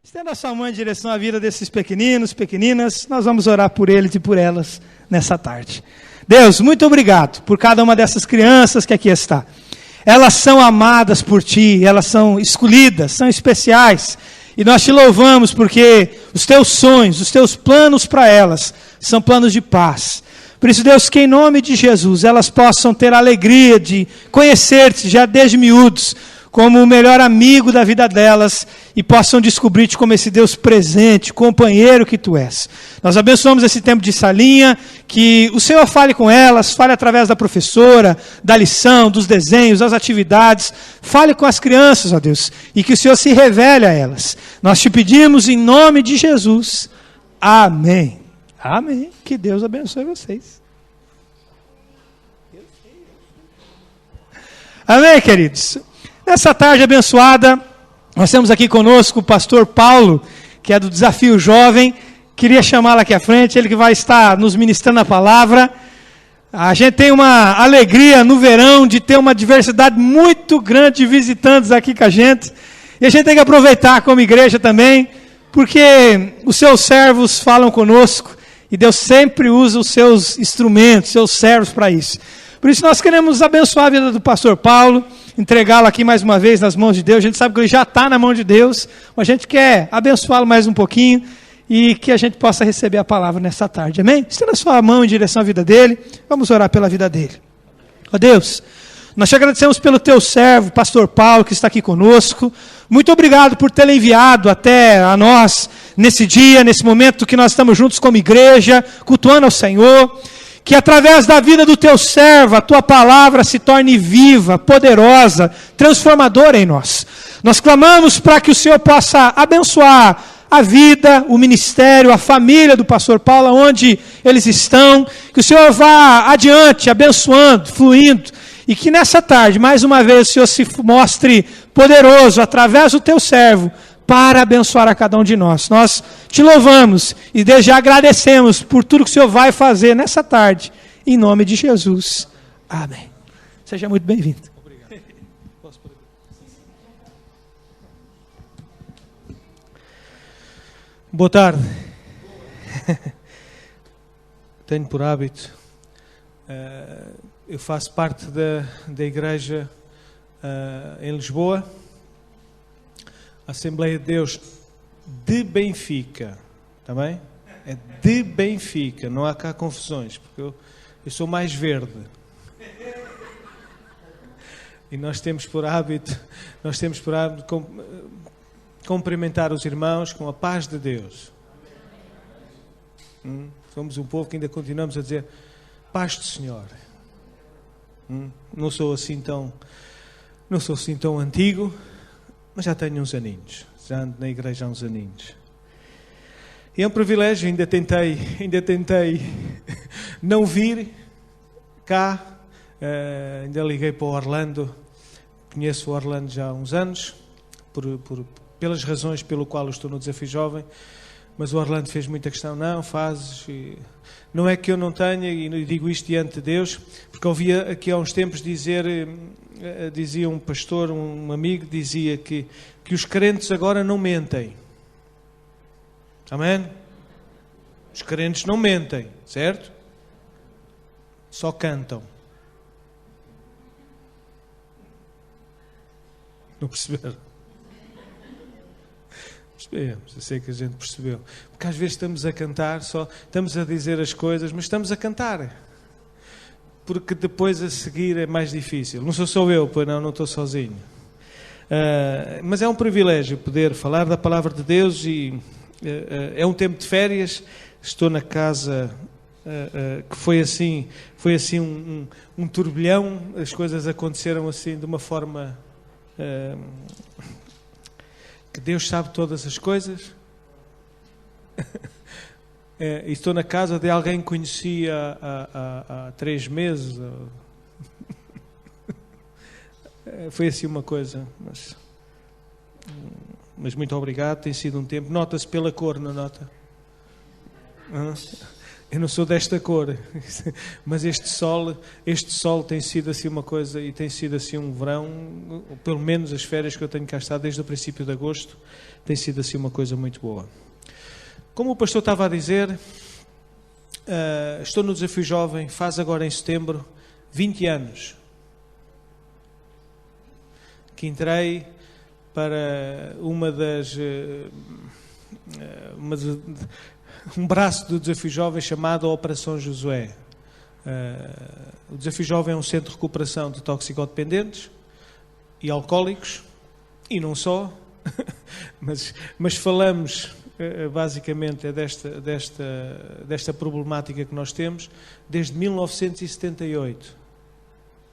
Estenda a sua mão em direção à vida desses pequeninos, pequeninas. Nós vamos orar por eles e por elas nessa tarde. Deus, muito obrigado por cada uma dessas crianças que aqui está. Elas são amadas por Ti, elas são escolhidas, são especiais. E nós Te louvamos porque os Teus sonhos, os Teus planos para elas são planos de paz. Por isso, Deus, que em nome de Jesus elas possam ter a alegria de conhecer-Te já desde miúdos, como o melhor amigo da vida delas, e possam descobrir-te como esse Deus presente, companheiro que Tu és. Nós abençoamos esse tempo de salinha, que o Senhor fale com elas, fale através da professora, da lição, dos desenhos, das atividades, fale com as crianças, ó Deus, e que o Senhor se revele a elas. Nós Te pedimos em nome de Jesus. Amém. Amém. Que Deus abençoe vocês. Amém, queridos. Nessa tarde abençoada, nós temos aqui conosco o pastor Paulo, que é do Desafio Jovem. Queria chamá-lo aqui à frente, ele que vai estar nos ministrando a palavra. A gente tem uma alegria no verão de ter uma diversidade muito grande de visitantes aqui com a gente. E a gente tem que aproveitar como igreja também, porque os seus servos falam conosco e Deus sempre usa os seus instrumentos, seus servos para isso. Por isso nós queremos abençoar a vida do pastor Paulo, entregá-lo aqui mais uma vez nas mãos de Deus. A gente sabe que ele já está na mão de Deus, mas a gente quer abençoá-lo mais um pouquinho e que a gente possa receber a palavra nessa tarde, amém? Estenda a sua mão em direção à vida dele, vamos orar pela vida dele. Ó Deus, nós te agradecemos pelo teu servo, pastor Paulo, que está aqui conosco. Muito obrigado por tê-lo enviado até a nós nesse dia, nesse momento que nós estamos juntos como igreja, cultuando ao Senhor. Que através da vida do teu servo, a tua palavra se torne viva, poderosa, transformadora em nós. Nós clamamos para que o Senhor possa abençoar a vida, o ministério, a família do pastor Paulo, onde eles estão. Que o Senhor vá adiante, abençoando, fluindo. E que nessa tarde, mais uma vez, o Senhor se mostre poderoso através do teu servo, para abençoar a cada um de nós. Nós te louvamos e desde já agradecemos por tudo que o Senhor vai fazer nessa tarde, em nome de Jesus. Amém. Seja muito bem-vindo. Obrigado. Boa tarde. Tenho por hábito, eu faço parte da igreja em Lisboa, Assembleia de Deus de Benfica, está bem? É de Benfica, não há cá confusões, porque eu sou mais verde. E nós temos por hábito cumprimentar os irmãos com a paz de Deus. Somos um povo que ainda continuamos a dizer paz do Senhor. Não sou assim tão antigo, mas já tenho uns aninhos, já ando na igreja há uns aninhos. E é um privilégio, ainda tentei não vir cá, ainda liguei para o Orlando, conheço o Orlando já há uns anos, pelas razões pelo qual eu estou no Desafio Jovem, mas o Orlando fez muita questão, não, fazes, não é que eu não tenha, e digo isto diante de Deus, porque ouvi aqui há uns tempos dizia um pastor, um amigo, dizia que os crentes agora não mentem. Amém? Os crentes não mentem, certo? Só cantam. Não perceberam? Percebemos, eu sei que a gente percebeu. Porque às vezes estamos a cantar, só estamos a dizer as coisas, mas estamos a cantar. Porque depois a seguir é mais difícil. Não sou só eu, pois não estou sozinho. Mas é um privilégio poder falar da palavra de Deus e é um tempo de férias. Estou na casa que foi assim um turbilhão. As coisas aconteceram assim de uma forma que Deus sabe todas as coisas. E estou na casa de alguém que conheci há 3 meses. Foi assim uma coisa, mas muito obrigado, tem sido um tempo. Nota-se pela cor, não nota? Eu não sou desta cor, mas este sol tem sido assim uma coisa, e tem sido assim um verão, pelo menos as férias que eu tenho cá estado desde o princípio de agosto, tem sido assim uma coisa muito boa. Como o pastor estava a dizer, estou no Desafio Jovem, faz agora em setembro 20 anos que entrei para um braço do Desafio Jovem chamado Operação Josué. O Desafio Jovem é um centro de recuperação de toxicodependentes e alcoólicos, e não só, mas falamos basicamente desta problemática que nós temos desde 1978,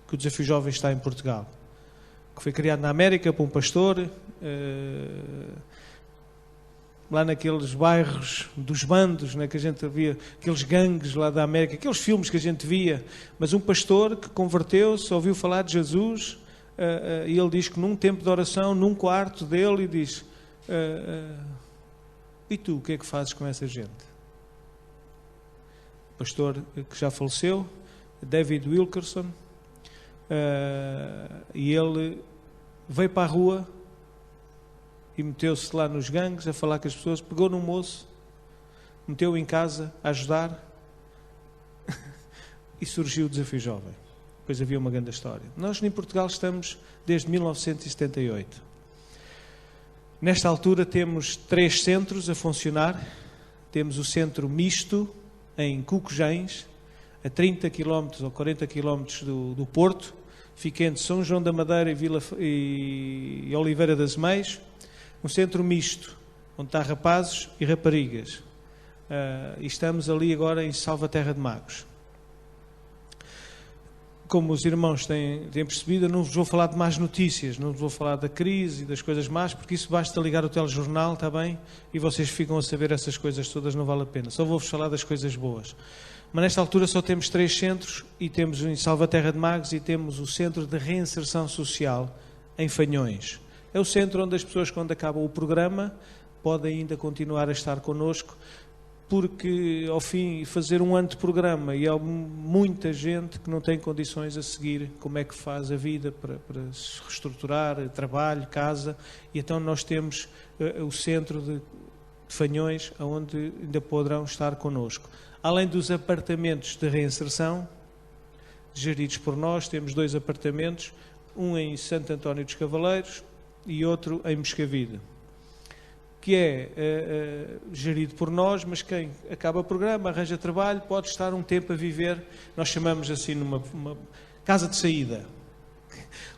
que o Desafio Jovem está em Portugal, que foi criado na América por um pastor, lá naqueles bairros dos bandos, né, que a gente via, aqueles gangues lá da América, aqueles filmes que a gente via, mas um pastor que converteu-se, ouviu falar de Jesus, e ele diz que num tempo de oração, num quarto dele, e diz, e tu, o que é que fazes com essa gente? O pastor que já faleceu, David Wilkerson, e ele veio para a rua e meteu-se lá nos gangues a falar com as pessoas, pegou num moço, meteu-o em casa a ajudar e surgiu o Desafio Jovem. Depois havia uma grande história. Nós em Portugal estamos desde 1978. Nesta altura temos 3 centros a funcionar. Temos o centro misto em Cucujens, a 30 km ou 40 km do Porto, fica entre São João da Madeira e Oliveira das Meias. Um centro misto, onde está rapazes e raparigas. E estamos ali agora em Salvaterra de Magos. Como os irmãos têm percebido, eu não vos vou falar de más notícias, não vos vou falar da crise e das coisas más, porque isso basta ligar o telejornal, está bem? E vocês ficam a saber essas coisas todas, não vale a pena. Só vou-vos falar das coisas boas. Mas nesta altura só temos 3 centros, e temos em Salvaterra de Magos e temos o Centro de Reinserção Social em Fanhões. É o centro onde as pessoas, quando acabam o programa, podem ainda continuar a estar connosco, porque ao fim fazer um ano de programa, e há muita gente que não tem condições a seguir como é que faz a vida para se reestruturar, trabalho, casa, e então nós temos o centro de Fanhões, onde ainda poderão estar connosco. Além dos apartamentos de reinserção, geridos por nós, temos 2 apartamentos, um em Santo António dos Cavaleiros e outro em Moscavide, que é gerido por nós, mas quem acaba o programa, arranja trabalho, pode estar um tempo a viver, nós chamamos assim numa casa de saída,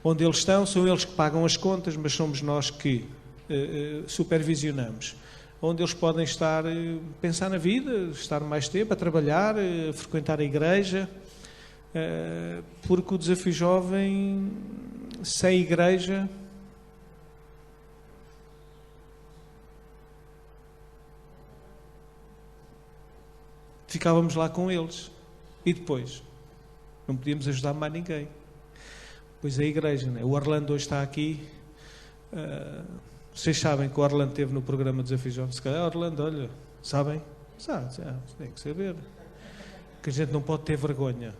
onde eles estão, são eles que pagam as contas, mas somos nós que supervisionamos, onde eles podem estar, pensar na vida, estar mais tempo a trabalhar, a frequentar a igreja, porque o Desafio Jovem, sem igreja, ficávamos lá com eles. E depois? Não podíamos ajudar mais ninguém. Pois a igreja, né? O Orlando hoje está aqui. Vocês sabem que o Orlando esteve no programa Desafio Jovem. Se calhar, Orlando, olha, sabem? Sabe, tem que saber. Que a gente não pode ter vergonha.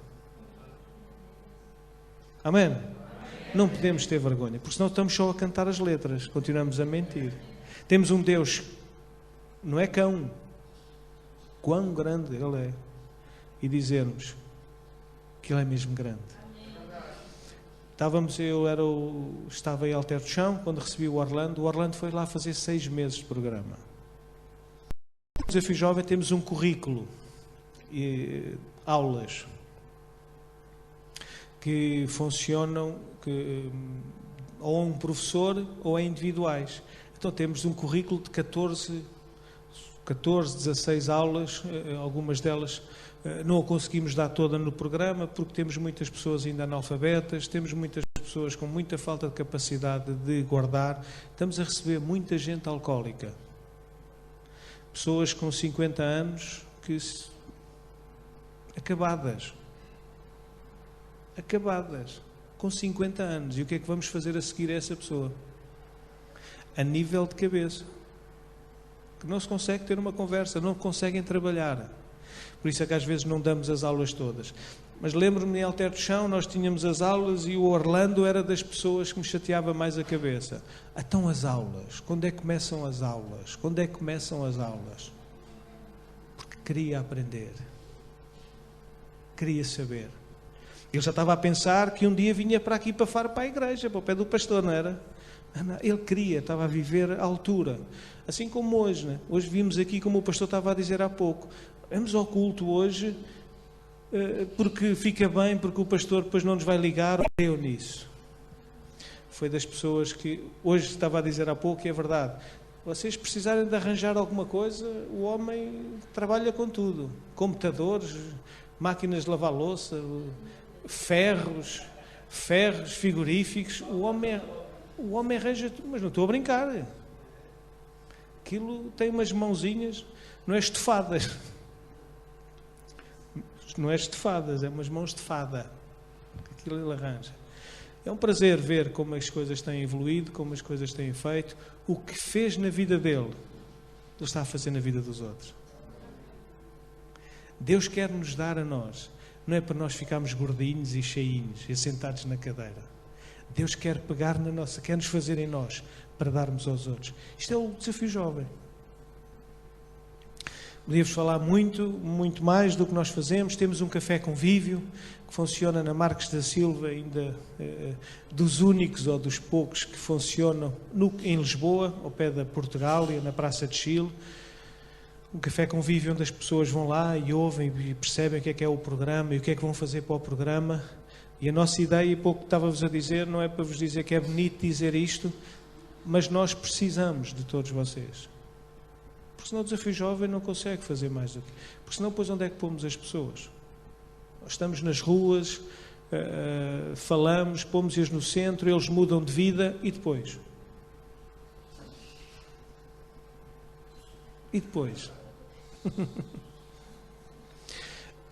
Amém? Não podemos ter vergonha, porque senão estamos só a cantar as letras. Continuamos a mentir. Temos um Deus, não é cão, quão grande Ele é, e dizermos que Ele é mesmo grande. Estava em Alter do Chão quando recebi o Orlando foi lá fazer 6 meses de programa. No Desafio Jovem temos um currículo e aulas que funcionam ou a um professor ou a individuais. Então temos um currículo de 14, 16 aulas, algumas delas não a conseguimos dar toda no programa, porque temos muitas pessoas ainda analfabetas, temos muitas pessoas com muita falta de capacidade de guardar, estamos a receber muita gente alcoólica. Pessoas com 50 anos acabadas, com 50 anos. E o que é que vamos fazer a seguir a essa pessoa? A nível de cabeça. Que não se consegue ter uma conversa, não conseguem trabalhar. Por isso é que às vezes não damos as aulas todas. Mas lembro-me, em Alter do Chão, nós tínhamos as aulas e o Orlando era das pessoas que me chateava mais a cabeça. Então as aulas, quando é que começam as aulas? Quando é que começam as aulas? Porque queria aprender. Queria saber. Ele já estava a pensar que um dia vinha para aqui para Faro, para a igreja, para o pé do pastor, não era? Ele queria, estava a viver à altura. Assim como hoje, né? Hoje vimos aqui, como o pastor estava a dizer há pouco, vamos ao culto hoje, porque fica bem, porque o pastor depois não nos vai ligar. Eu nisso. Foi das pessoas que hoje estava a dizer há pouco, e é verdade. Vocês precisarem de arranjar alguma coisa, o homem trabalha com tudo. Computadores, máquinas de lavar louça, ferros, frigoríficos. O homem arranja tudo, mas não estou a brincar. Aquilo tem umas mãozinhas, não é estofadas. Não é estofadas, é umas mãos de fada. Aquilo ele arranja. É um prazer ver como as coisas têm evoluído, como as coisas têm feito. O que fez na vida dele, ele está a fazer na vida dos outros. Deus quer nos dar a nós. Não é para nós ficarmos gordinhos e cheinhos e sentados na cadeira. Deus quer pegar na nossa, quer nos fazer em nós para darmos aos outros. Isto é o desafio jovem. Podia-vos falar muito mais do que nós fazemos. Temos um café convívio que funciona na Marques da Silva, ainda dos únicos ou dos poucos que funcionam em Lisboa, ao pé da Portugália, na Praça de Chile. Um café convívio onde as pessoas vão lá e ouvem e percebem o que é o programa e o que é que vão fazer para o programa. E a nossa ideia, e pouco estava-vos a dizer, não é para vos dizer que é bonito dizer isto, mas nós precisamos de todos vocês. Porque senão o desafio jovem não consegue fazer mais do que... Porque senão depois onde é que pomos as pessoas? Nós estamos nas ruas, falamos, pomos-os no centro, eles mudam de vida e depois? E depois?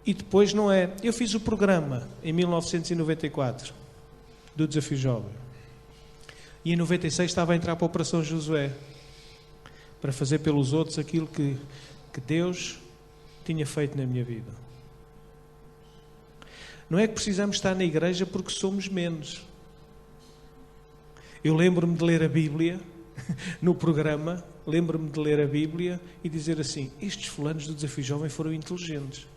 E depois não é... Eu fiz o programa em 1994 do Desafio Jovem. E em 96 estava a entrar para a Operação Josué, para fazer pelos outros aquilo que Deus tinha feito na minha vida. Não é que precisamos estar na igreja porque somos menos. Eu lembro-me de ler a Bíblia no programa, lembro-me de ler a Bíblia e dizer assim, estes fulanos do Desafio Jovem foram inteligentes.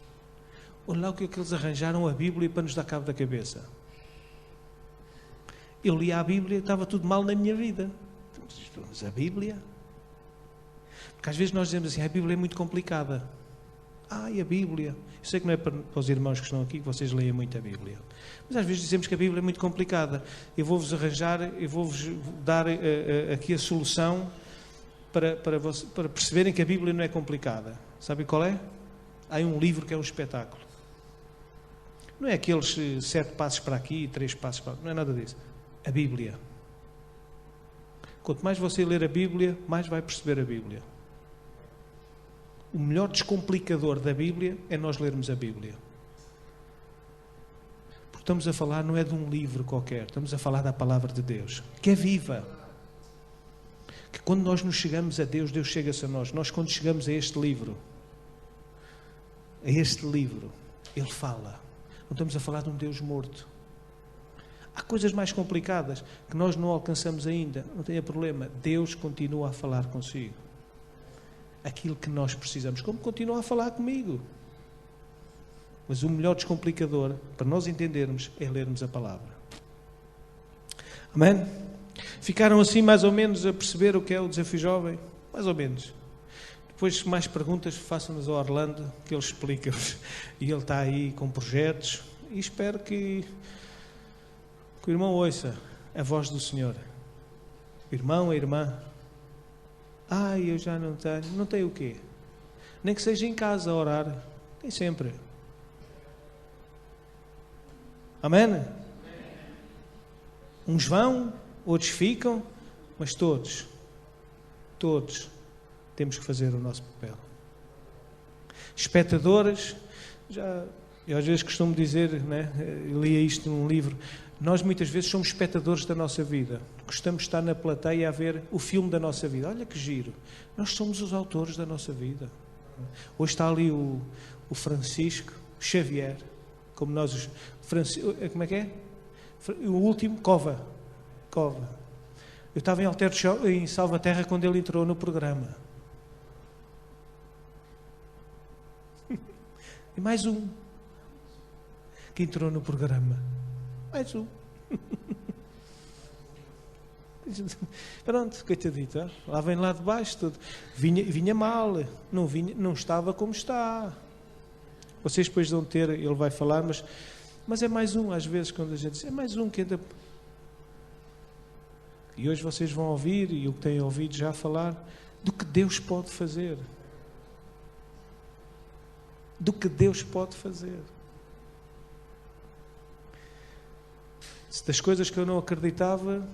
Olha lá o que é que eles arranjaram a Bíblia para nos dar cabo da cabeça. Eu li a Bíblia e estava tudo mal na minha vida. Mas a Bíblia... Porque às vezes nós dizemos assim, a Bíblia é muito complicada. E a Bíblia... Eu sei que não é para os irmãos que estão aqui que vocês leem muito a Bíblia. Mas às vezes dizemos que a Bíblia é muito complicada. Eu vou-vos dar aqui a solução para perceberem que a Bíblia não é complicada. Sabem qual é? Há um livro que é um espetáculo. Não é aqueles 7 passos para aqui e 3 passos para aqui. Não é nada disso. A Bíblia. Quanto mais você ler a Bíblia, mais vai perceber a Bíblia. O melhor descomplicador da Bíblia é nós lermos a Bíblia. Porque estamos a falar, não é de um livro qualquer, estamos a falar da palavra de Deus, que é viva. Que quando nós nos chegamos a Deus, Deus chega-se a nós. Nós quando chegamos a este livro, Ele fala. Não estamos a falar de um Deus morto. Há coisas mais complicadas que nós não alcançamos ainda. Não tenha problema. Deus continua a falar consigo. Aquilo que nós precisamos. Como continua a falar comigo. Mas o melhor descomplicador, para nós entendermos, é lermos a palavra. Amém? Ficaram assim mais ou menos a perceber o que é o Desafio Jovem? Mais ou menos. Depois, mais perguntas, façam-nos ao Orlando, que ele explica-vos. E ele está aí com projetos. E espero que o irmão ouça a voz do Senhor. O irmão, a irmã. Eu já não tenho. Não tenho o quê? Nem que seja em casa a orar. Tem sempre. Amém? Uns vão, outros ficam, mas todos temos que fazer o nosso papel. Espectadores, eu às vezes costumo dizer, né, eu lia isto num livro, nós muitas vezes somos espectadores da nossa vida. Gostamos de estar na plateia a ver o filme da nossa vida. Olha que giro. Nós somos os autores da nossa vida. Hoje está ali o o Francisco Xavier, como nós, como é que é? O último, Cova. Eu estava em Salvaterra quando ele entrou no programa. E mais um que entrou no programa. Mais um. Pronto, coitadito, hein? Lá vem lá de baixo tudo. Vinha mal, não estava como está. Vocês depois vão ter, ele vai falar, mas é mais um, às vezes, quando a gente diz, é mais um que ainda... E hoje vocês vão ouvir, e o que têm ouvido já falar, do que Deus pode fazer. Do que Deus pode fazer. Das coisas que eu não acreditava,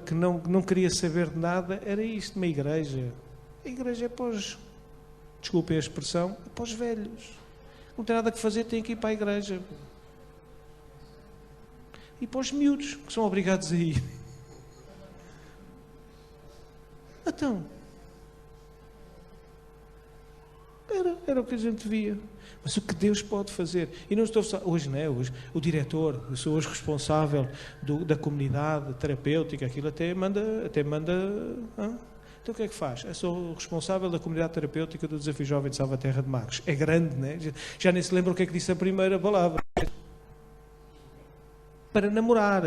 que não queria saber de nada, era isto, uma igreja. A igreja é para os, desculpem a expressão, é para os velhos. Não tem nada que fazer, tem que ir para a igreja. E para os miúdos, que são obrigados a ir. Então, era o que a gente via. Mas o que Deus pode fazer? E não estou só, hoje, não é? Hoje, o diretor, eu sou hoje responsável da comunidade terapêutica, aquilo até manda. Então o que é que faz? Eu sou responsável da comunidade terapêutica do Desafio Jovem de Salvaterra de Magos. É grande, não é? Já nem se lembra o que é que disse a primeira palavra. Para namorar.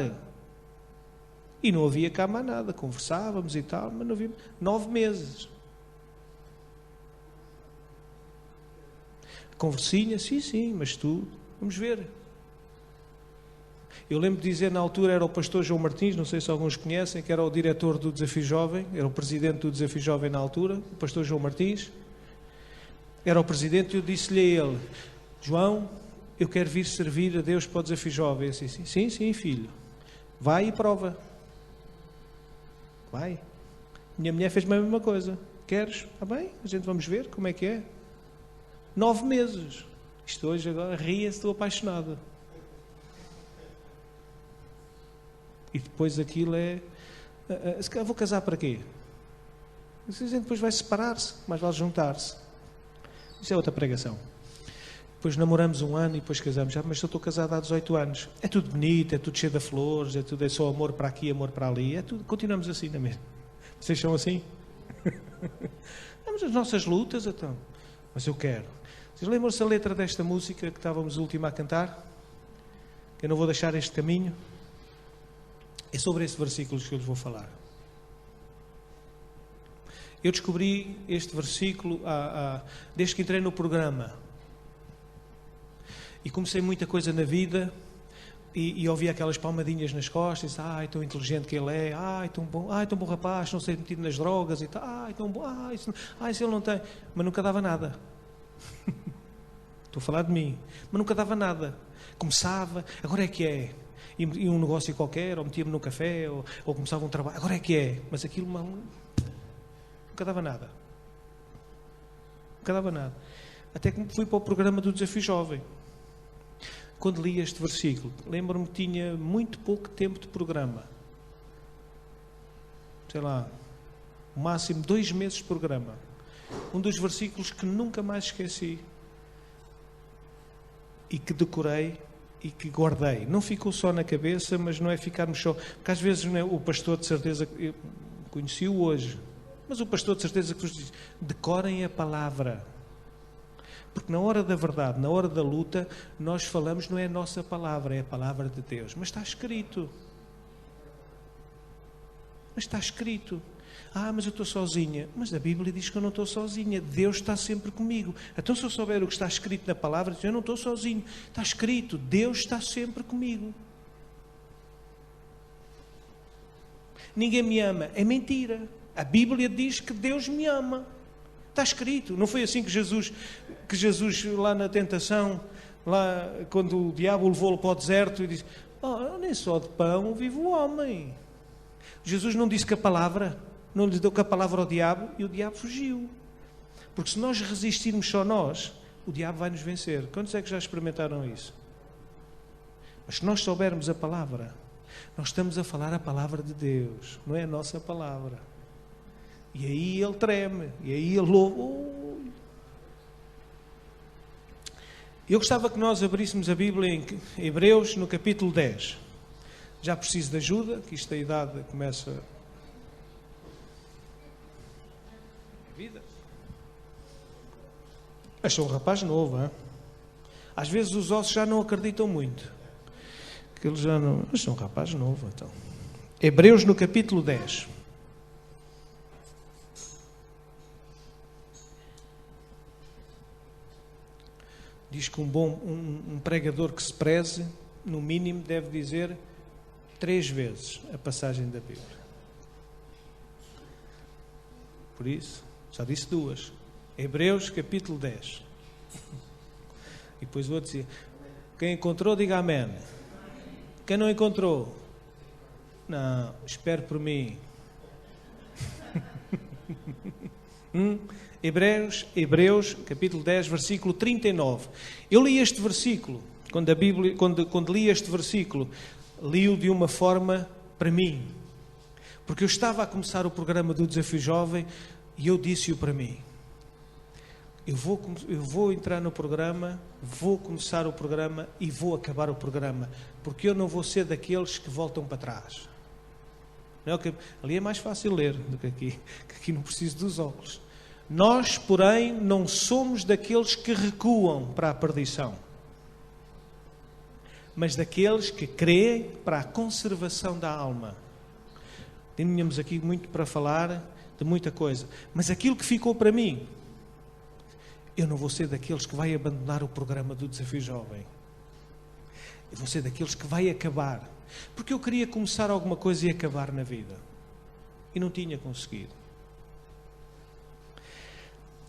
E não havia cá mais nada. Conversávamos e tal, mas não havia... 9 meses. Conversinha, sim, mas tu, vamos ver. Eu lembro de dizer, na altura era o pastor João Martins, não sei se alguns conhecem, que era o diretor do Desafio Jovem, era o presidente do Desafio Jovem na altura, o pastor João Martins, era o presidente, e eu disse-lhe a ele, João, eu quero vir servir a Deus para o Desafio Jovem. Eu disse, sim, filho, vai e prova. Vai. Minha mulher fez-me a mesma coisa. Queres? Está bem, a gente vamos ver como é que é. 9 meses. Isto hoje agora ria-se, estou apaixonada. E depois aquilo é... se calhar vou casar para quê? A gente depois vai separar-se, mas vai juntar-se. Isso é outra pregação. Depois namoramos 1 ano e depois casamos. Mas eu estou casado há 18 anos. É tudo bonito, é tudo cheio de flores, é só amor para aqui, amor para ali. É tudo, continuamos assim, não é mesmo? Vocês são assim? Temos as nossas lutas, então. Mas eu quero. Vocês lembram-se a letra desta música que estávamos última a cantar? Que eu não vou deixar este caminho. É sobre esse versículo que eu lhes vou falar. Eu descobri este versículo desde que entrei no programa. E comecei muita coisa na vida e ouvi aquelas palmadinhas nas costas. E disse, ai, tão inteligente que ele é. Ai, tão bom rapaz, não sei metido nas drogas e tal. Ai, tão bom. Ai, se ele não tem. Mas nunca dava nada. Estou a falar de mim. Mas nunca dava nada. Começava, agora é que é. E um negócio qualquer, ou metia-me no café, ou começava um trabalho. Agora é que é. Mas aquilo nunca dava nada. Nunca dava nada. Até que fui para o programa do Desafio Jovem. Quando li este versículo, lembro-me que tinha muito pouco tempo de programa. Sei lá, o máximo 2 meses de programa. Um dos versículos que nunca mais esqueci. E que decorei e que guardei. Não ficou só na cabeça, mas não é ficarmos só... Porque às vezes não é, o pastor de certeza... Eu conheci-o hoje. Mas o pastor de certeza que vos diz, decorem a palavra. Porque na hora da verdade, na hora da luta, nós falamos, não é a nossa palavra, é a palavra de Deus. Mas está escrito. Mas está escrito. Mas eu estou sozinha. Mas a Bíblia diz que eu não estou sozinha. Deus está sempre comigo. Então se eu souber o que está escrito na palavra, eu não estou sozinho. Está escrito, Deus está sempre comigo. Ninguém me ama. É mentira. A Bíblia diz que Deus me ama. Está escrito. Não foi assim que Jesus lá na tentação, lá quando o diabo o levou para o deserto e disse, nem só de pão vive o homem. Jesus não disse que a palavra, não lhe deu que a palavra ao diabo e o diabo fugiu. Porque se nós resistirmos só nós, o diabo vai nos vencer. Quantos é que já experimentaram isso? Mas se nós soubermos a palavra, nós estamos a falar a palavra de Deus, não é a nossa palavra. E aí ele treme, e aí ele louva. Eu gostava que nós abríssemos a Bíblia em Hebreus, no capítulo 10. Já preciso de ajuda, que isto a idade começa... Vida. Mas sou um rapaz novo, hein? Às vezes os ossos já não acreditam muito. Que eles já não... Mas sou um rapaz novo, então. Hebreus, no capítulo 10. Diz que um pregador que se preze, no mínimo, deve dizer 3 vezes a passagem da Bíblia. Por isso, só disse 2. Hebreus, capítulo 10. E depois vou dizer, quem encontrou, diga amém. Quem não encontrou, não, espere por mim. Hebreus, capítulo 10, versículo 39. Eu li este versículo, quando li este versículo, li-o de uma forma para mim. Porque eu estava a começar o programa do Desafio Jovem e eu disse-o para mim. Eu vou entrar no programa, vou começar o programa e vou acabar o programa. Porque eu não vou ser daqueles que voltam para trás. Não é que, ali é mais fácil ler do que aqui. Que aqui não preciso dos óculos. Nós, porém, não somos daqueles que recuam para a perdição, mas daqueles que creem para a conservação da alma. Tínhamos aqui muito para falar de muita coisa, mas aquilo que ficou para mim, eu não vou ser daqueles que vai abandonar o programa do Desafio Jovem. Eu vou ser daqueles que vai acabar, porque eu queria começar alguma coisa e acabar na vida, e não tinha conseguido.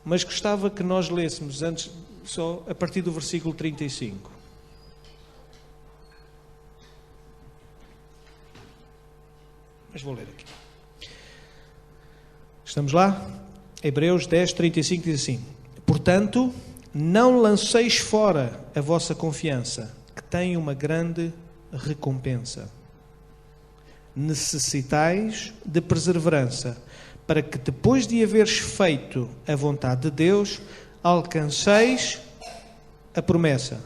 Mas gostava que nós lêssemos antes, só a partir do versículo 35. Mas vou ler aqui. Estamos lá? Hebreus 10, 35 diz assim: portanto, não lanceis fora a vossa confiança, que tem uma grande recompensa. Necessitais de perseverança, para que depois de haveres feito a vontade de Deus, alcanceis a promessa.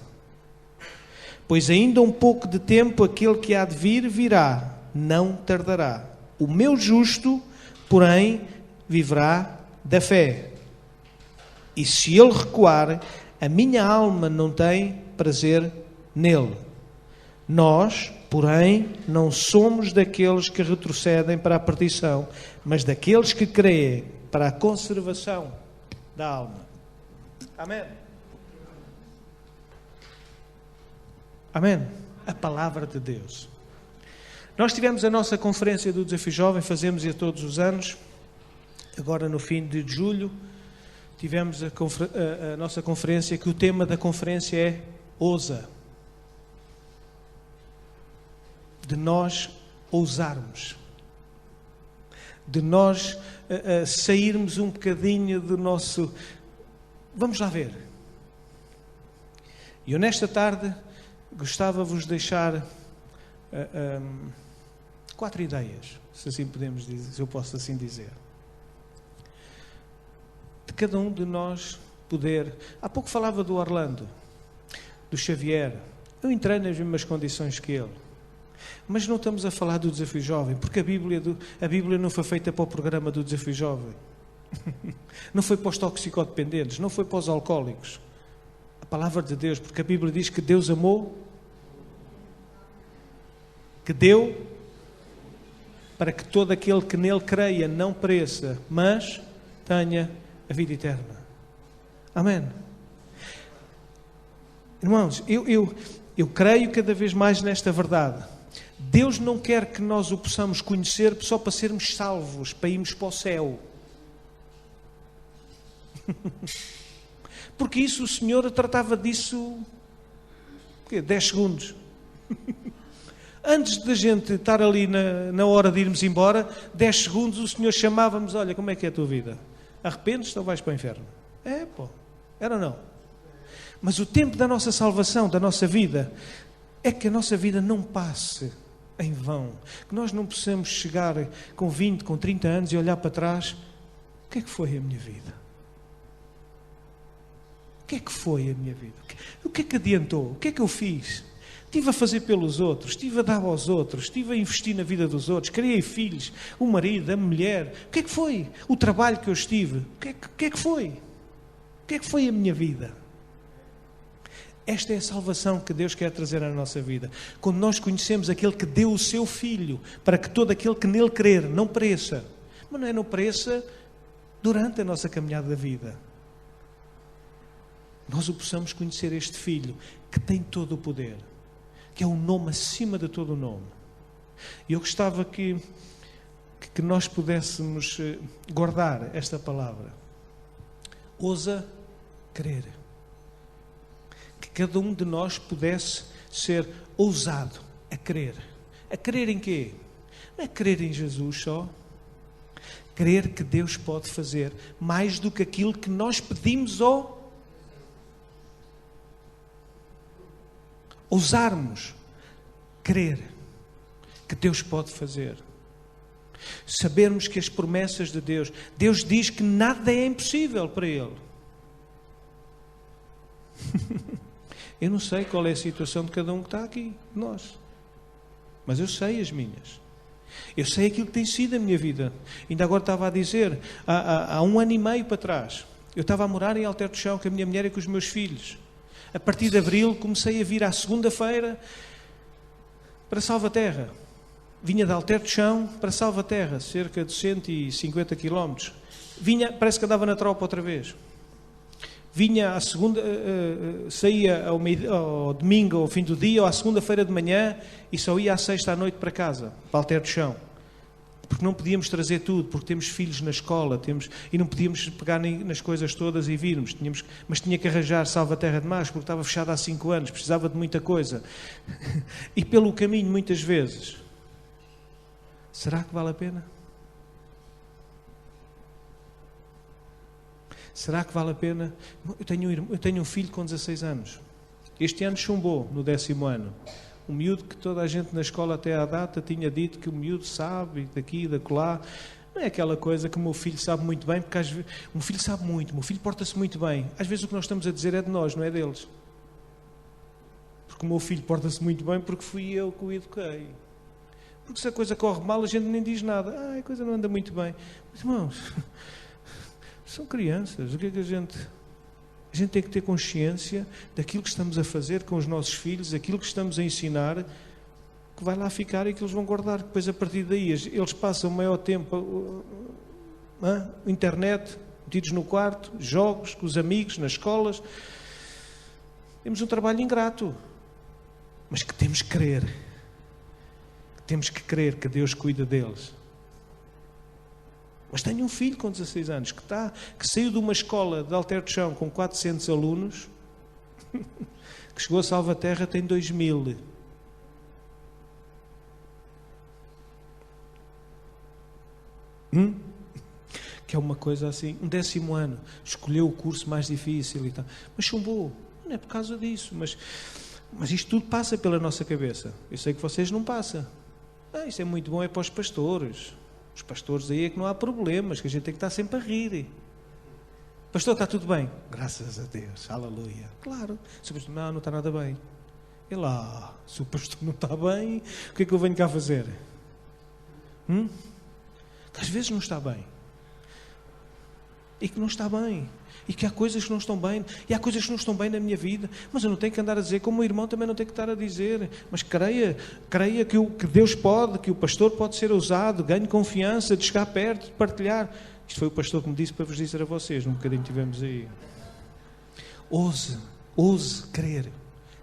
Pois ainda um pouco de tempo aquele que há de vir, virá, não tardará. O meu justo, porém, viverá da fé. E se ele recuar, a minha alma não tem prazer nele. Nós, porém, não somos daqueles que retrocedem para a perdição, mas daqueles que creem para a conservação da alma. Amém. Amém. A palavra de Deus. Nós tivemos a nossa conferência do Desafio Jovem, fazemos-a todos os anos. Agora, no fim de julho, tivemos a nossa conferência, que o tema da conferência é ousa. De nós ousarmos, de nós sairmos um bocadinho do nosso... Vamos lá ver. E eu nesta tarde gostava-vos de deixar 4 ideias, se assim podemos dizer, se eu posso assim dizer. De cada um de nós poder... Há pouco falava do Orlando, do Xavier. Eu entrei nas mesmas condições que ele. Mas não estamos a falar do Desafio Jovem, porque a Bíblia não foi feita para o programa do Desafio Jovem. Não foi para os toxicodependentes, não foi para os alcoólicos. A palavra de Deus, porque a Bíblia diz que Deus amou, que deu, para que todo aquele que nele creia não pereça, mas tenha a vida eterna. Amém. Irmãos, eu creio cada vez mais nesta verdade. Deus não quer que nós o possamos conhecer só para sermos salvos, para irmos para o céu. Porque isso o Senhor tratava disso 10 segundos. Antes da gente estar ali na hora de irmos embora, 10 segundos o Senhor chamava-nos: olha, como é que é a tua vida? Arrependes-te ou vais para o inferno? Era ou não? Mas o tempo da nossa salvação, da nossa vida, é que a nossa vida não passe em vão. Que nós não possamos chegar com 20, com 30 anos e olhar para trás: o que é que foi a minha vida? que é que foi a minha vida? O que é que adiantou? O que é que eu fiz? Estive a fazer pelos outros, estive a dar aos outros, estive a investir na vida dos outros, criei filhos, o marido, a mulher. O que é que foi? O trabalho que eu estive. O que é que foi? O que é que foi a minha vida? Esta é a salvação que Deus quer trazer à nossa vida. Quando nós conhecemos aquele que deu o seu Filho, para que todo aquele que nele crer não pereça. Mas não pereça durante a nossa caminhada da vida. Nós o possamos conhecer este Filho, que tem todo o poder, que é o nome acima de todo o nome. E eu gostava que nós pudéssemos guardar esta palavra. Ousa crer. Que cada um de nós pudesse ser ousado a crer. A crer em quê? Não é crer em Jesus só. Crer que Deus pode fazer mais do que aquilo que nós pedimos ou ousarmos crer que Deus pode fazer. Sabermos que as promessas de Deus, Deus diz que nada é impossível para Ele. Eu não sei qual é a situação de cada um que está aqui, de nós. Mas eu sei as minhas. Eu sei aquilo que tem sido a minha vida. Ainda agora estava a dizer, há 1 ano e meio para trás, eu estava a morar em Alter do Chão com a minha mulher e com os meus filhos. A partir de abril comecei a vir à segunda-feira para Salvaterra. Vinha de Alter do Chão para Salvaterra, cerca de 150 quilómetros. Vinha, parece que andava na tropa outra vez. Vinha à segunda, saía ao domingo, ao fim do dia, ou à segunda-feira de manhã, e só ia à sexta à noite para casa, para Alter do Chão. Porque não podíamos trazer tudo, porque temos filhos na escola, e não podíamos pegar nas coisas todas e virmos. Mas tinha que arranjar Salvaterra de Marcos, porque estava fechado há 5 anos, precisava de muita coisa. E pelo caminho, muitas vezes, será que vale a pena? Será que vale a pena? Eu tenho um filho com 16 anos. Este ano chumbou, no 10º ano. Um miúdo que toda a gente na escola até à data tinha dito que o miúdo sabe, daqui, dacolá. Não é aquela coisa que o meu filho sabe muito bem, porque às vezes, o meu filho sabe muito, o meu filho porta-se muito bem. Às vezes o que nós estamos a dizer é de nós, não é deles. Porque o meu filho porta-se muito bem porque fui eu que o eduquei. Porque se a coisa corre mal, a gente nem diz nada. A coisa não anda muito bem. Mas, irmãos, são crianças. O que é que a gente tem que ter consciência daquilo que estamos a fazer com os nossos filhos, aquilo que estamos a ensinar, que vai lá ficar e que eles vão guardar. Depois, a partir daí, eles passam o maior tempo internet, metidos no quarto, jogos com os amigos, nas escolas. Temos um trabalho ingrato, mas que temos que crer. Temos que crer que Deus cuida deles. Mas tenho um filho com 16 anos que saiu de uma escola de Alter do Chão com 400 alunos, que chegou a Salvaterra, tem 2000. Que é uma coisa assim, um 10º ano, escolheu o curso mais difícil e tal. Mas chumbou, não é por causa disso, mas isto tudo passa pela nossa cabeça. Eu sei que vocês não passam. Isso é muito bom, é para os pastores. Os pastores aí é que não há problemas, que a gente tem que estar sempre a rir. Pastor, está tudo bem? Graças a Deus, aleluia. Claro, se o pastor não está nada bem. E lá, se o pastor não está bem, o que é que eu venho cá fazer? Que às vezes não está bem. E que não está bem. E que há coisas que não estão bem. E há coisas que não estão bem na minha vida. Mas eu não tenho que andar a dizer, como o irmão também não tem que estar a dizer. Mas creia que Deus pode, que o pastor pode ser usado, ganhe confiança, de chegar perto, de partilhar. Isto foi o pastor que me disse para vos dizer a vocês, num bocadinho tivemos aí. Ouse crer.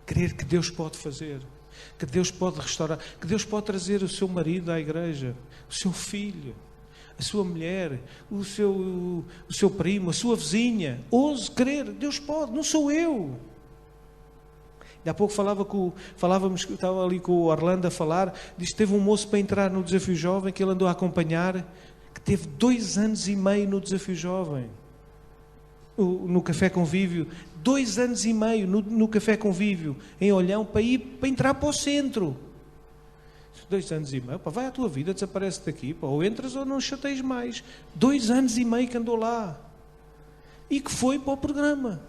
Crer que Deus pode fazer. Que Deus pode restaurar. Que Deus pode trazer o seu marido à igreja. O seu filho. A sua mulher, o seu primo, a sua vizinha. Ouse crer, Deus pode, não sou eu. E há pouco falávamos, estava ali com o Orlando a falar, disse que teve um moço para entrar no Desafio Jovem, que ele andou a acompanhar, que teve 2 anos e meio no Desafio Jovem, no Café Convívio, 2 anos e meio no Café Convívio, em Olhão, para entrar para o centro. 2 anos e meio, vai à tua vida, desaparece daqui, ou entras ou não chateias mais. 2 anos e meio que andou lá. E que foi para o programa.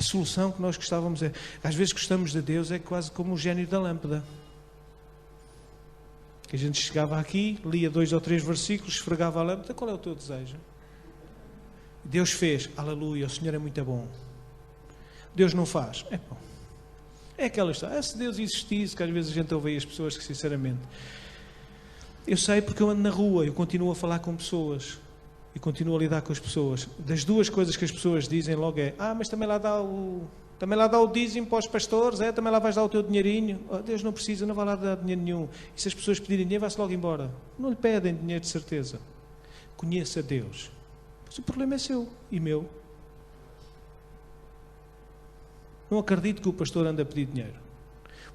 solução que nós gostávamos é... Às vezes gostamos de Deus é quase como o gênio da lâmpada. Que a gente chegava aqui, lia 2 ou 3 versículos, esfregava a lâmpada. Qual é o teu desejo? Deus fez. Aleluia, o Senhor é muito bom. Deus não faz. É bom. É aquela história. Se Deus existisse, que às vezes a gente ouve as pessoas que, sinceramente... Eu sei porque eu ando na rua, eu continuo a falar com pessoas. E continuo a lidar com as pessoas. Das 2 coisas que as pessoas dizem logo é: mas também lá dá o dízimo para os pastores, também lá vais dar o teu dinheirinho. Deus não precisa, não vai lá dar dinheiro nenhum. E se as pessoas pedirem dinheiro, vai-se logo embora. Não lhe pedem dinheiro de certeza. Conheça Deus. Mas o problema é seu e meu. Não acredito que o pastor ande a pedir dinheiro.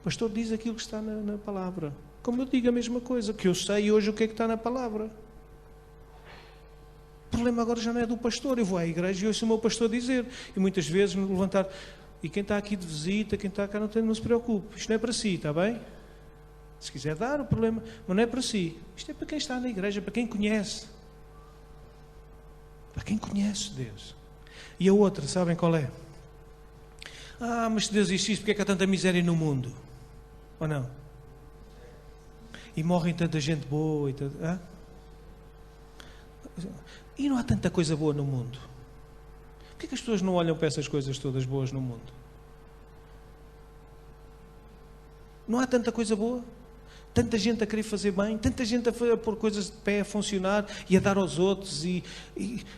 O pastor diz aquilo que está na palavra. Como eu digo a mesma coisa, que eu sei hoje o que é que está na palavra. O problema agora já não é do pastor. Eu vou à igreja e ouço o meu pastor dizer. E muitas vezes me levantar. E quem está aqui de visita, quem está cá, não se preocupe. Isto não é para si, está bem? Se quiser dar, o problema. Mas não é para si. Isto é para quem está na igreja, para quem conhece. Para quem conhece Deus. E a outra, sabem qual é? Mas se Deus existe, porque é que há tanta miséria no mundo? Ou não? E morrem tanta gente boa e tanta... E não há tanta coisa boa no mundo. Por que as pessoas não olham para essas coisas todas boas no mundo? Não há tanta coisa boa? Tanta gente a querer fazer bem, tanta gente a pôr coisas de pé a funcionar e a dar aos outros e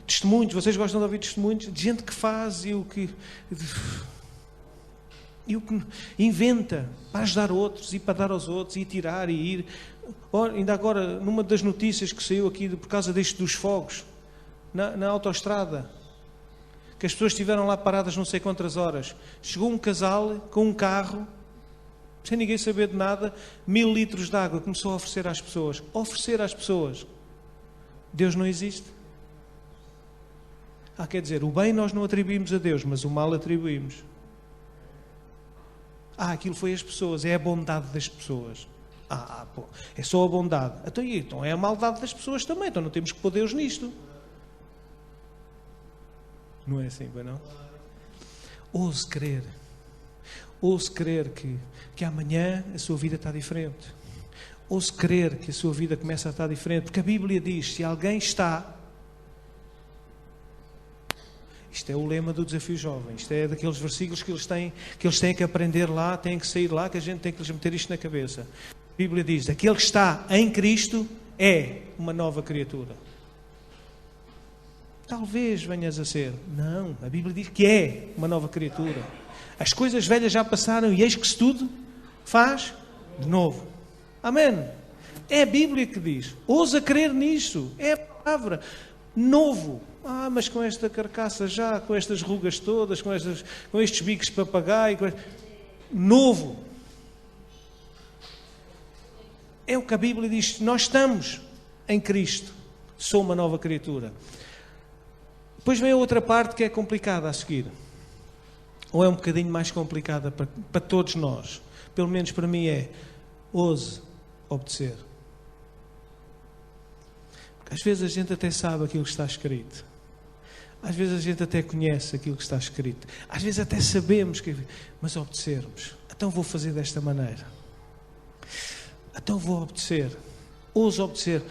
testemunhos. Vocês gostam de ouvir testemunhos? De gente que faz e o que inventa para ajudar outros e para dar aos outros e tirar e ir. Ainda agora, numa das notícias que saiu aqui por causa disto dos fogos, na autoestrada, que as pessoas estiveram lá paradas não sei quantas horas, chegou um casal com um carro, sem ninguém saber de nada, 1000 litros de água, começou a oferecer às pessoas. Oferecer às pessoas. Deus não existe? Quer dizer, o bem nós não atribuímos a Deus, mas o mal atribuímos. Aquilo foi as pessoas, é a bondade das pessoas. É só a bondade. Então é a maldade das pessoas também, então não temos que pôr Deus nisto. Não é assim, bem não? Ouse crer que amanhã a sua vida está diferente. Ouse crer que a sua vida começa a estar diferente, porque a Bíblia diz, se alguém está... Isto é o lema do Desafio Jovem. Isto é daqueles versículos que eles têm que aprender lá, têm que sair lá, que a gente tem que lhes meter isto na cabeça. A Bíblia diz, aquele que está em Cristo é uma nova criatura. Talvez venhas a ser. Não, a Bíblia diz que é uma nova criatura. As coisas velhas já passaram e eis que se tudo faz de novo. Amém. É a Bíblia que diz. Ousa crer nisso. É a palavra. Novo. Mas com esta carcaça já, com estas rugas todas, com estes bicos de papagaio. Novo. É o que a Bíblia diz. Nós estamos em Cristo. Sou uma nova criatura. Depois vem a outra parte que é complicada a seguir. Ou é um bocadinho mais complicada para todos nós. Pelo menos para mim é. Ouse obedecer. Porque às vezes a gente até sabe aquilo que está escrito. Às vezes a gente até conhece aquilo que está escrito. Às vezes até sabemos que... Mas obedecermos. Então vou fazer desta maneira. Então vou obedecer. Ouse obedecer.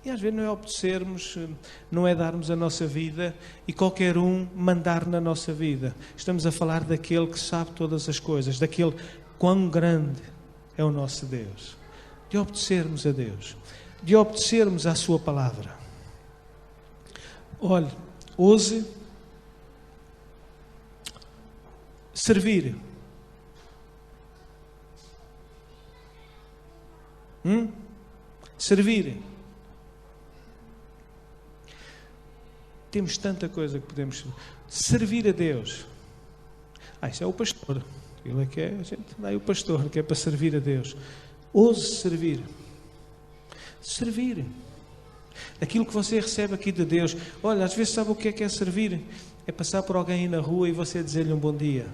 E às vezes não é obedecermos, não é darmos a nossa vida e qualquer um mandar na nossa vida. Estamos a falar daquele que sabe todas as coisas, daquele quão grande é o nosso Deus. De obedecermos a Deus, de obedecermos à sua palavra. Olhe, ouse servir. Servir. Temos tanta coisa que podemos servir a Deus. Isso é o pastor. Ele é que é, a gente dá o pastor, que é para servir a Deus. Ouse servir. Servir. Aquilo que você recebe aqui de Deus. Olha, às vezes sabe o que é servir? É passar por alguém aí na rua e você dizer-lhe um bom dia.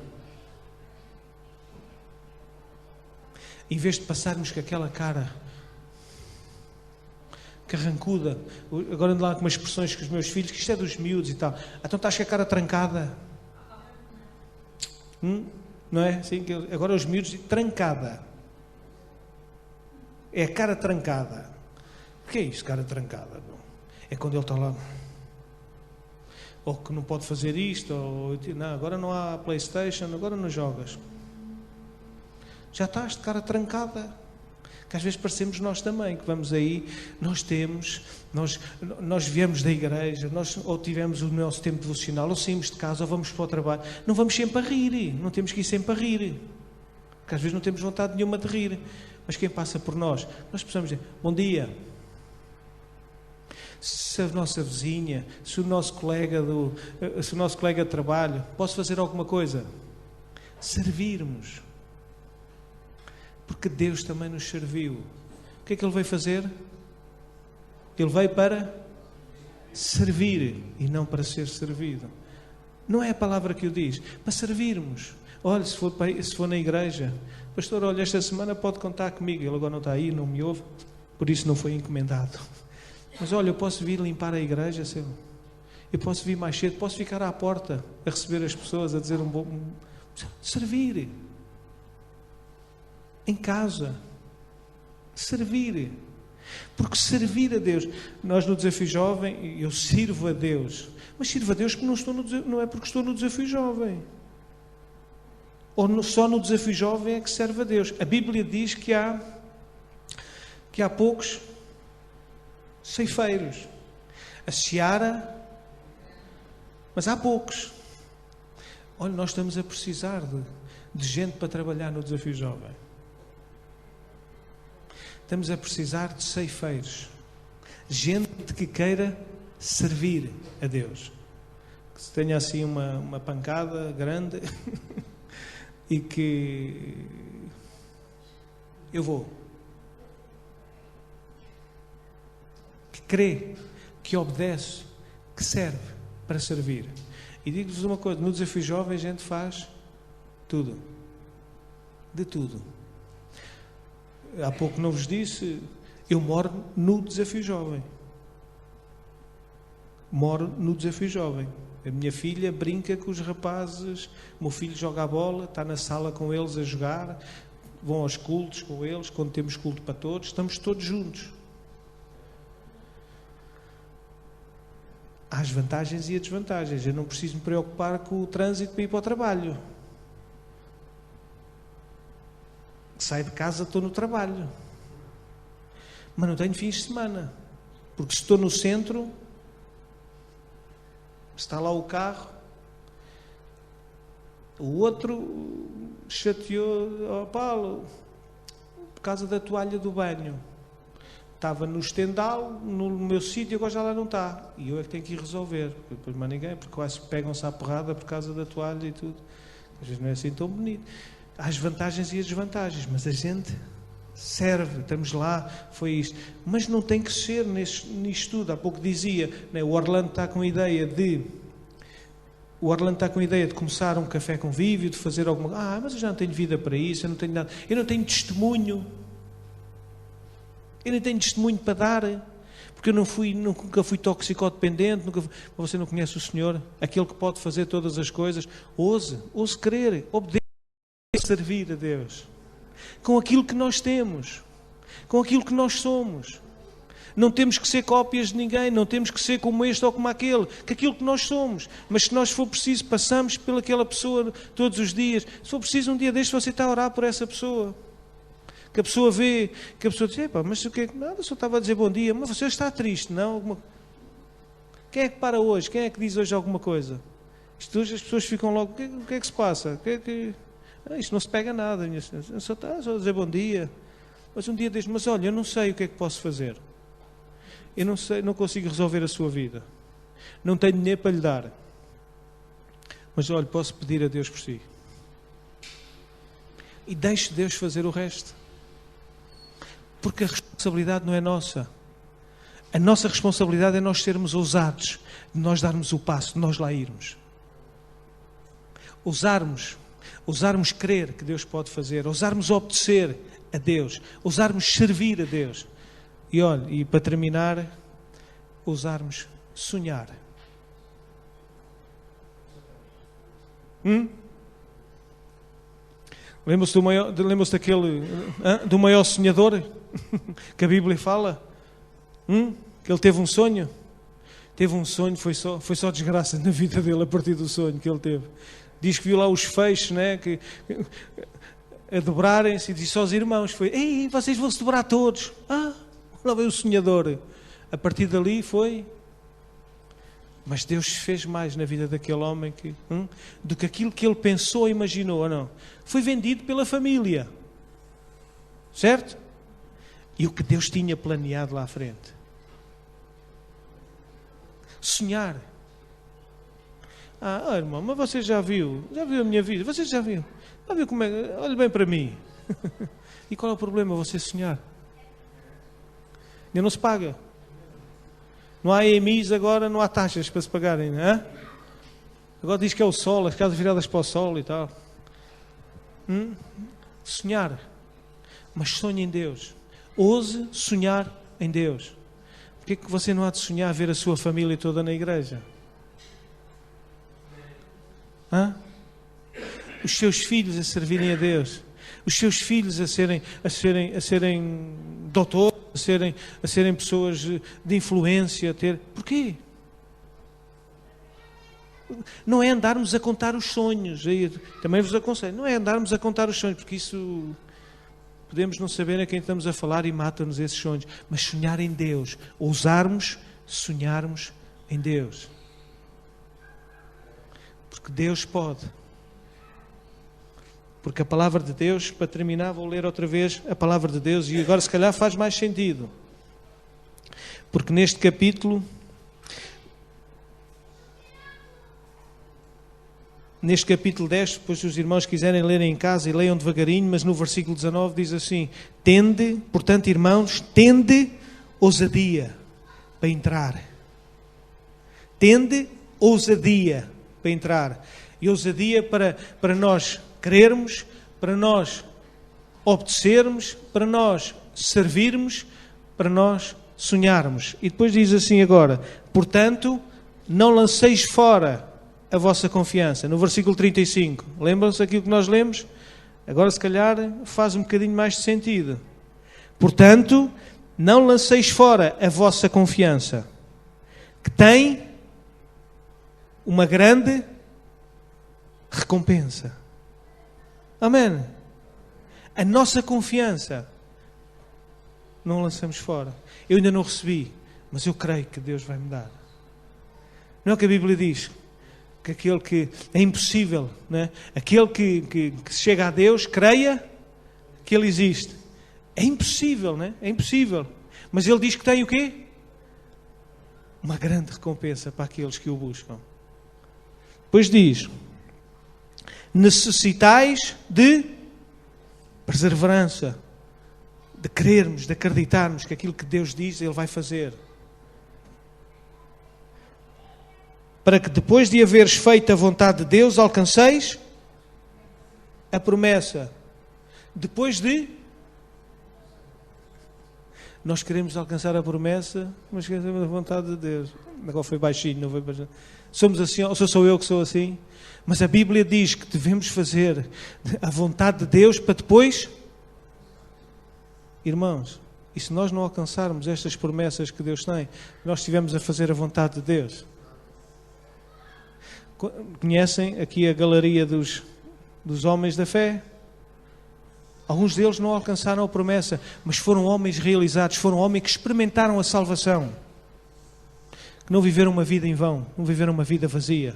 Em vez de passarmos com aquela cara carrancuda. Agora ando lá com umas expressões com os meus filhos, que isto é dos miúdos e tal. Então estás com a cara trancada. Não é? Sim, agora os miúdos dizem trancada. É a cara trancada. O que é isso, cara trancada? É quando ele está lá. Ou que não pode fazer isto, ou não, agora não há PlayStation, agora não jogas. Já estás de cara trancada. Que às vezes parecemos nós também, que vamos aí, nós viemos da igreja, ou tivemos o nosso tempo devocional, ou saímos de casa, ou vamos para o trabalho. Não vamos sempre a rir, não temos que ir sempre a rir. Porque às vezes não temos vontade nenhuma de rir. Mas quem passa por nós precisamos dizer, bom dia. Se a nossa vizinha, se o nosso colega de trabalho, posso fazer alguma coisa? Servirmos. Porque Deus também nos serviu. O que é que Ele veio fazer? Ele veio para servir e não para ser servido. Não é a palavra que o diz, para servirmos. Olha, se for na igreja, pastor, olha, esta semana pode contar comigo. Ele agora não está aí, não me ouve, por isso não foi encomendado. Mas olha, eu posso vir limpar a igreja, Senhor. Eu posso vir mais cedo, posso ficar à porta a receber as pessoas, a dizer servir. Em casa. Servir. Porque servir a Deus. Nós no Desafio Jovem, eu sirvo a Deus. Mas sirvo a Deus porque não é porque estou no Desafio Jovem. Ou só no Desafio Jovem é que serve a Deus. A Bíblia diz que há poucos ceifeiros. A seara, mas há poucos. Olha, nós estamos a precisar de gente para trabalhar no Desafio Jovem. Estamos a precisar de ceifeiros. Gente que queira servir a Deus. Que se tenha assim uma pancada grande e que eu vou. Que crê, que obedece, que serve para servir. E digo-vos uma coisa, no Desafio Jovem a gente faz tudo. De tudo. Há pouco não vos disse, eu moro no Desafio Jovem. Moro no Desafio Jovem. A minha filha brinca com os rapazes, o meu filho joga a bola, está na sala com eles a jogar, vão aos cultos com eles, quando temos culto para todos, estamos todos juntos. Há as vantagens e as desvantagens. Eu não preciso me preocupar com o trânsito para ir para o trabalho. Saio de casa, estou no trabalho. Mas não tenho fins de semana. Porque se estou no centro, está lá o carro, o outro chateou, Paulo, por causa da toalha do banho. Estava no estendal, no meu sítio, agora já lá não está. E eu é que tenho que ir resolver. Depois mais ninguém, porque quase pegam-se à porrada por causa da toalha e tudo. Às vezes não é assim tão bonito. Há as vantagens e as desvantagens, mas a gente serve, estamos lá, foi isto. Mas não tem que ser nisto tudo. Há pouco dizia, né, o Orlando está com a ideia de começar um café convívio, de fazer alguma coisa. Mas eu já não tenho vida para isso, eu não tenho nada. Eu não tenho testemunho. Eu não tenho testemunho para dar. Porque eu nunca fui toxicodependente, você não conhece o Senhor, aquele que pode fazer todas as coisas. Ouse querer, obedecer, servir a Deus. Com aquilo que nós temos, com aquilo que nós somos. Não temos que ser cópias de ninguém, não temos que ser como este ou como aquele, que aquilo que nós somos. Mas se nós for preciso, passamos pelaquela pessoa todos os dias. Se for preciso um dia deste, você está a orar por essa pessoa. Que a pessoa vê, que a pessoa diz, mas o que é que nada, só estava a dizer bom dia, mas você está triste, não? Quem é que para hoje? Quem é que diz hoje alguma coisa? Isto hoje as pessoas ficam logo, o que é que se passa? Isto não se pega nada, só está a dizer bom dia. Mas um dia diz, mas olha, eu não sei o que é que posso fazer. Eu não sei, não consigo resolver a sua vida. Não tenho dinheiro para lhe dar. Mas olha, posso pedir a Deus por si. E deixe Deus fazer o resto. Porque a responsabilidade não é nossa. A nossa responsabilidade é nós sermos ousados, de nós darmos o passo, de nós lá irmos. Ousarmos crer que Deus pode fazer, ousarmos obedecer a Deus, ousarmos servir a Deus. E olha, e para terminar, usarmos sonhar. Lembra-se daquele do maior sonhador que a Bíblia fala? Que ele teve um sonho. Teve um sonho, foi só desgraça na vida dele a partir do sonho que ele teve. Diz que viu lá os feixes, né, a dobrarem-se, e disse aos irmãos, ei, vocês vão se dobrar todos. Lá veio o sonhador. A partir dali foi... Mas Deus fez mais na vida daquele homem do que aquilo que ele pensou ou imaginou, ou não. Foi vendido pela família. Certo? E o que Deus tinha planeado lá à frente. Sonhar. Irmão, mas você já viu a minha vida? Você já viu como é? Olhe bem para mim. E qual é o problema? Você sonhar. Ainda não se paga. Não há EMIs agora, não há taxas para se pagarem, não é? Agora diz que é o sol, as casas viradas para o sol e tal. Sonhar. Mas sonhe em Deus. Ouse sonhar em Deus. Porquê que você não há de sonhar ver a sua família toda na igreja? Os seus filhos a servirem a Deus. Os seus filhos a serem doutores, a serem pessoas de influência. Porquê? Não é andarmos a contar os sonhos. Também vos aconselho. Não é andarmos a contar os sonhos, porque isso... Podemos não saber a quem estamos a falar e mata-nos esses sonhos. Mas sonhar em Deus. Ousarmos sonharmos em Deus. Porque Deus pode. Porque a palavra de Deus, para terminar, vou ler outra vez a palavra de Deus, e agora se calhar faz mais sentido. Porque neste capítulo 10, depois se os irmãos quiserem ler em casa e leiam devagarinho, mas no versículo 19 diz assim: portanto, irmãos, tende ousadia para entrar. Tende ousadia para entrar. E ousadia para nós querermos, para nós obedecermos, para nós servirmos, para nós sonharmos. E depois diz assim agora: portanto, não lanceis fora a vossa confiança. No versículo 35, lembram-se aquilo que nós lemos? Agora se calhar faz um bocadinho mais de sentido. Portanto, não lanceis fora a vossa confiança, que tem uma grande recompensa. Amém? A nossa confiança não lançamos fora. Eu ainda não recebi, mas eu creio que Deus vai me dar. Não é o que a Bíblia diz? Que aquele que é impossível, né? Aquele que chega a Deus, creia que Ele existe. É impossível, né? É impossível. Mas Ele diz que tem o quê? Uma grande recompensa para aqueles que o buscam. Depois diz: necessitais de perseverança, de crermos, de acreditarmos que aquilo que Deus diz, Ele vai fazer. Para que depois de haveres feito a vontade de Deus, alcanceis a promessa. Depois de... Nós queremos alcançar a promessa, mas queremos a vontade de Deus. Agora foi baixinho, não foi baixinho. Somos assim, ou sou eu que sou assim? Mas a Bíblia diz que devemos fazer a vontade de Deus para depois... Irmãos, e se nós não alcançarmos estas promessas que Deus tem, nós estivemos a fazer a vontade de Deus... Conhecem aqui a galeria dos homens da fé? Alguns deles não alcançaram a promessa, mas foram homens realizados, foram homens que experimentaram a salvação, que não viveram uma vida em vão, não viveram uma vida vazia.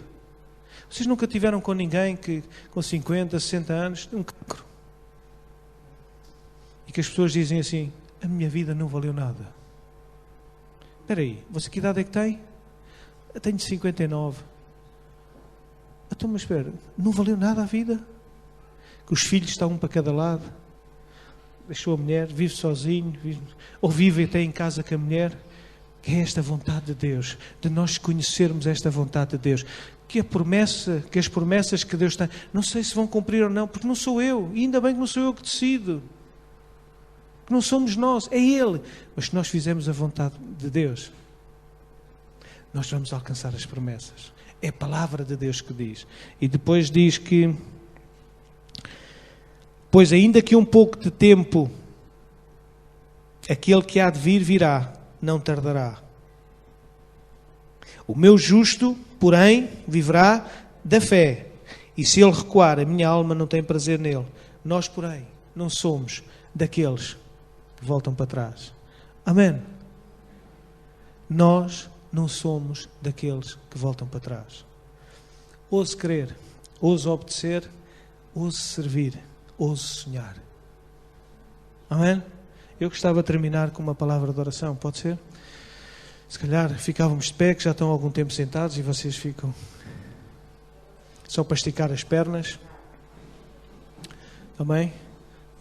Vocês nunca tiveram com ninguém que com 50, 60 anos tem um cancro e que as pessoas dizem assim: a minha vida não valeu nada. Espera aí, você que idade é que tem? Eu tenho 59. Então, mas espera, não valeu nada a vida? Que os filhos estão um para cada lado, deixou a mulher, vive sozinho, ou vive até em casa com a mulher. Que é esta vontade de Deus, de nós conhecermos esta vontade de Deus, que as promessas que Deus tem, não sei se vão cumprir ou não, porque não sou eu, e ainda bem que não sou eu que decido. Porque não somos nós, é Ele. Mas se nós fizermos a vontade de Deus, nós vamos alcançar as promessas. É a palavra de Deus que diz. E depois diz que, pois ainda que um pouco de tempo, aquele que há de vir, virá, não tardará. O meu justo, porém, viverá da fé. E se ele recuar, a minha alma não tem prazer nele. Nós, porém, não somos daqueles que voltam para trás. Amém? Nós não somos daqueles que voltam para trás. Ouse crer, ouse obedecer, ouse servir, ouse sonhar. Amém? Eu gostava de terminar com uma palavra de oração, pode ser? Se calhar ficávamos de pé, que já estão há algum tempo sentados e vocês ficam só para esticar as pernas. Amém?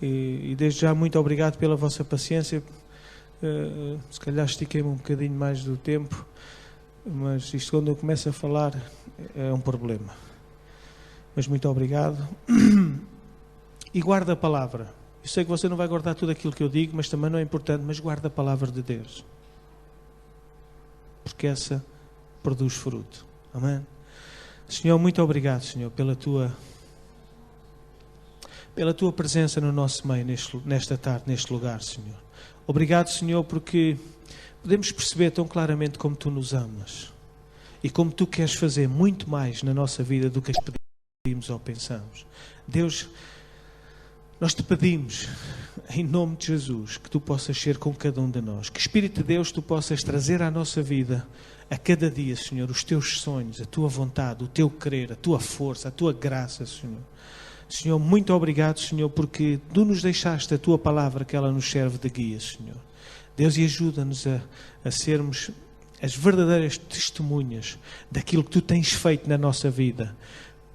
E desde já muito obrigado pela vossa paciência. Se calhar estiquei-me um bocadinho mais do tempo, mas isto quando eu começo a falar é um problema. Mas muito obrigado. E guarda a palavra. Eu sei que você não vai guardar tudo aquilo que eu digo, mas também não é importante, mas guarda a palavra de Deus. Porque essa produz fruto. Amém? Senhor, muito obrigado, Senhor, pela tua presença no nosso meio, nesta tarde, neste lugar, Senhor. Obrigado, Senhor, porque podemos perceber tão claramente como Tu nos amas e como Tu queres fazer muito mais na nossa vida do que pedimos ou pensamos. Deus, nós Te pedimos, em nome de Jesus, que Tu possas ser com cada um de nós. Que Espírito de Deus Tu possas trazer à nossa vida, a cada dia, Senhor, os Teus sonhos, a Tua vontade, o Teu querer, a Tua força, a Tua graça, Senhor. Senhor, muito obrigado, Senhor, porque Tu nos deixaste a Tua palavra, que ela nos serve de guia, Senhor. Deus, e ajuda-nos a sermos as verdadeiras testemunhas daquilo que Tu tens feito na nossa vida,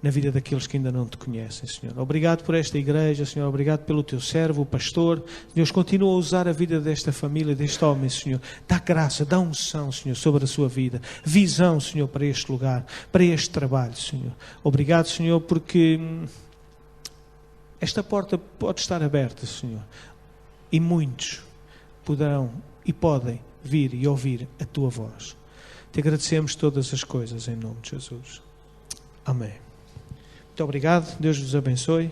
na vida daqueles que ainda não Te conhecem, Senhor. Obrigado por esta igreja, Senhor. Obrigado pelo Teu servo, o pastor. Deus, continua a usar a vida desta família, deste homem, Senhor. Dá graça, dá unção, Senhor, sobre a sua vida. Visão, Senhor, para este lugar, para este trabalho, Senhor. Obrigado, Senhor, porque esta porta pode estar aberta, Senhor. E muitos poderão e podem vir e ouvir a Tua voz. Te agradecemos todas as coisas em nome de Jesus. Amém. Muito obrigado. Deus vos abençoe.